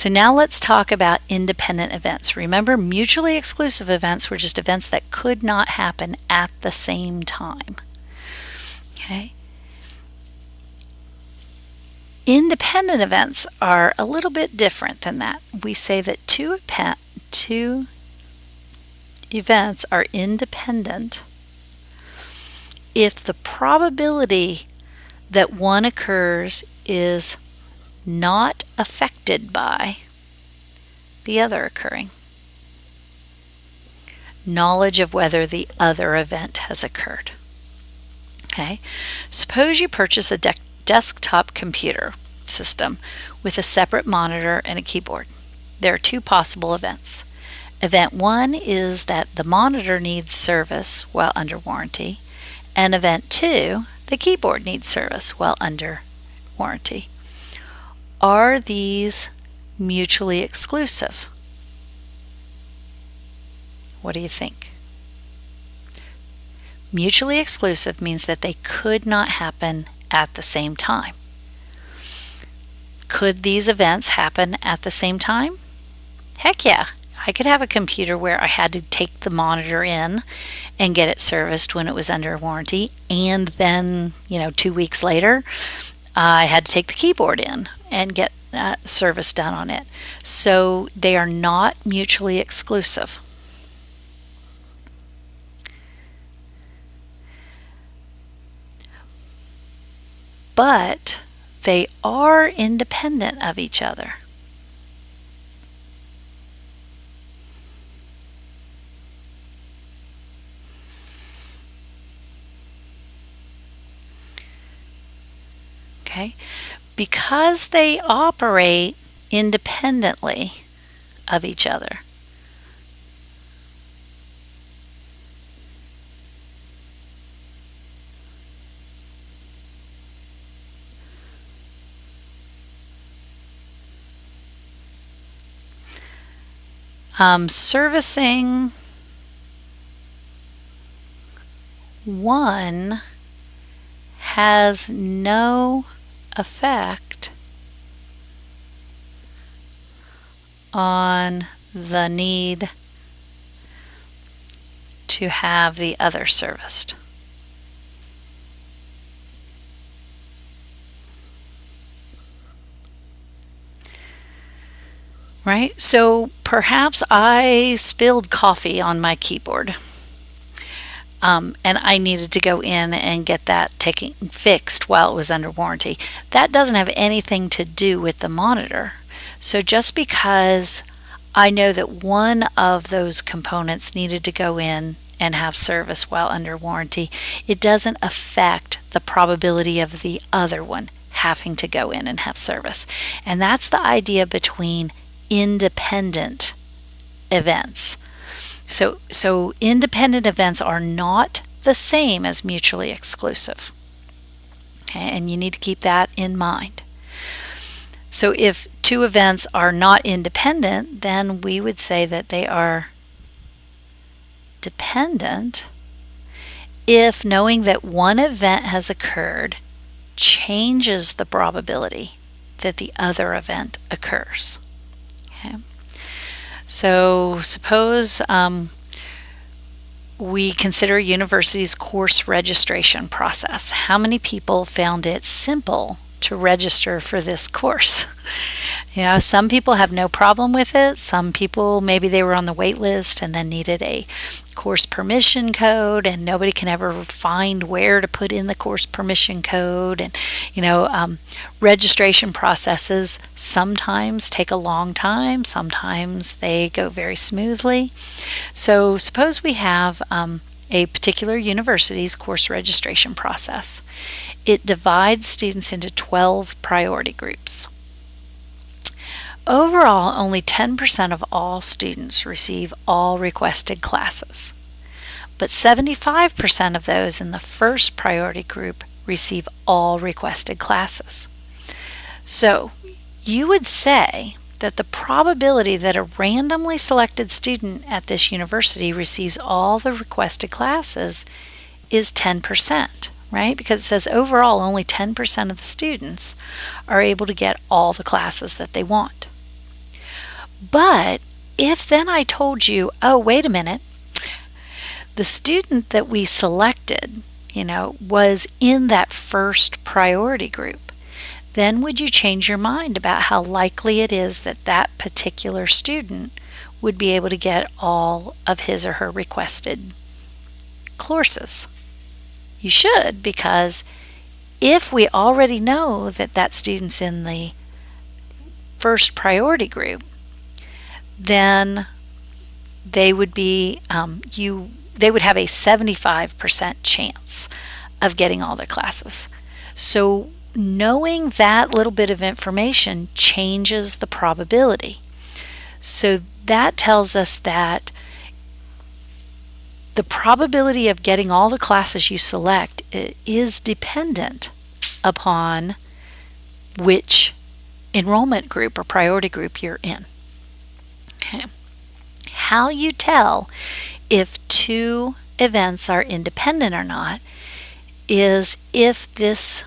So now let's talk about independent events. Remember, mutually exclusive events were just events that could not happen at the same time. Okay? Independent events are a little bit different than that. We say that two events are independent if the probability that one occurs is not affected by the other occurring. Knowledge of whether the other event has occurred. Okay, suppose you purchase a desktop computer system with a separate monitor and a keyboard. There are two possible events. Event 1 is that the monitor needs service while under warranty, and event 2, the keyboard needs service while under warranty. Are these mutually exclusive? What do you think? Mutually exclusive means that they could not happen at the same time. Could these events happen at the same time? Heck yeah. I could have a computer where I had to take the monitor in and get it serviced when it was under warranty, and then, 2 weeks later, I had to take the keyboard in and get service done on it. So they are not mutually exclusive. But they are independent of each other. Okay? Because they operate independently of each other. Servicing one has no effect on the need to have the other serviced. Right? So perhaps I spilled coffee on my keyboard. And I needed to go in and get that fixed while it was under warranty. That doesn't have anything to do with the monitor. So just because I know that one of those components needed to go in and have service while under warranty, it doesn't affect the probability of the other one having to go in and have service. And that's the idea between independent events. So independent events are not the same as mutually exclusive. Okay, and you need to keep that in mind. So if two events are not independent, then we would say that they are dependent if knowing that one event has occurred changes the probability that the other event occurs. Okay. So suppose we consider a university's course registration process. How many people found it simple to register for this course? Some people have no problem with it. Some people, maybe they were on the wait list and then needed a course permission code, and nobody can ever find where to put in the course permission code. And registration processes sometimes take a long time, sometimes they go very smoothly. So suppose we have a particular university's course registration process. It divides students into 12 priority groups. Overall, only 10% of all students receive all requested classes, but 75% of those in the first priority group receive all requested classes. So you would say that the probability that a randomly selected student at this university receives all the requested classes is 10%, right? Because it says overall only 10% of the students are able to get all the classes that they want. But if then I told you, oh, wait a minute, the student that we selected, was in that first priority group, then would you change your mind about how likely it is that that particular student would be able to get all of his or her requested courses? You should, because if we already know that that student's in the first priority group, then they would be they would have a 75% chance of getting all the classes. So knowing that little bit of information changes the probability. So that tells us that the probability of getting all the classes you select is dependent upon which enrollment group or priority group you're in. Okay. How you tell if two events are independent or not is if this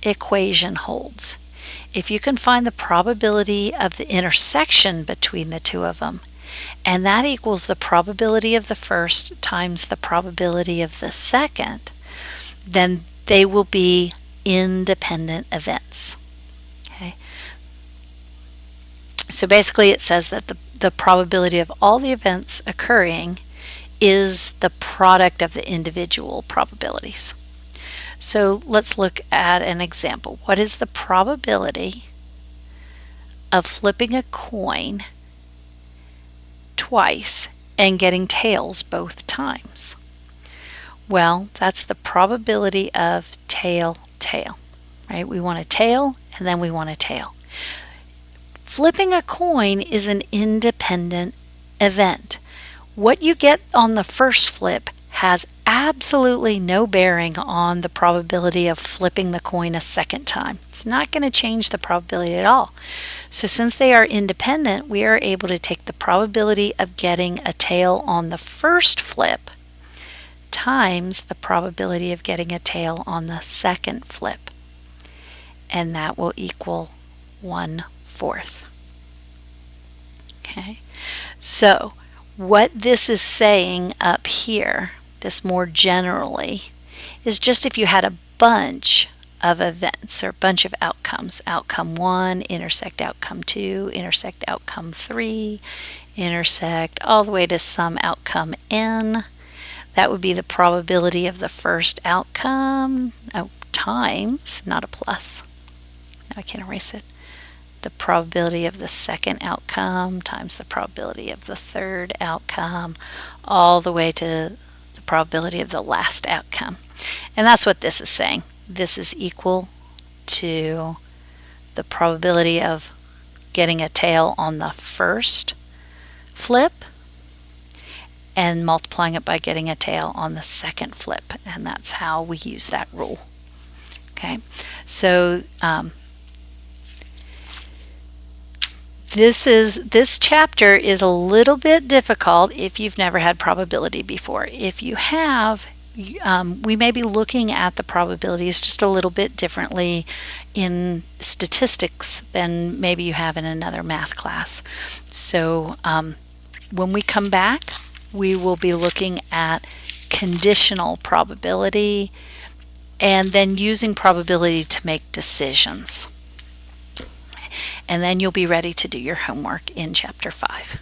equation holds. If you can find the probability of the intersection between the two of them, and that equals the probability of the first times the probability of the second, then they will be independent events. Okay. So basically it says that the probability of all the events occurring is the product of the individual probabilities. So let's look at an example. What is the probability of flipping a coin twice and getting tails both times? Well, that's the probability of tail, tail, right? We want a tail and then we want a tail. Flipping a coin is an independent event. What you get on the first flip has absolutely no bearing on the probability of flipping the coin a second time. It's not going to change the probability at all. So since they are independent, we are able to take the probability of getting a tail on the first flip times the probability of getting a tail on the second flip, and that will equal 1/4. Okay, so what this is saying up here, this more generally, is just if you had a bunch of events or a bunch of outcomes, outcome 1 intersect outcome 2 intersect outcome 3 intersect all the way to some outcome n, that would be the probability of the first outcome times, not a plus, now I can't erase it, the probability of the second outcome times the probability of the third outcome, all the way to the probability of the last outcome. And that's what this is saying. This is equal to the probability of getting a tail on the first flip and multiplying it by getting a tail on the second flip. And that's how we use that rule. Okay, so this chapter is a little bit difficult if you've never had probability before. If you have, we may be looking at the probabilities just a little bit differently in statistics than maybe you have in another math class. So when we come back, we will be looking at conditional probability and then using probability to make decisions. And then you'll be ready to do your homework in Chapter 5.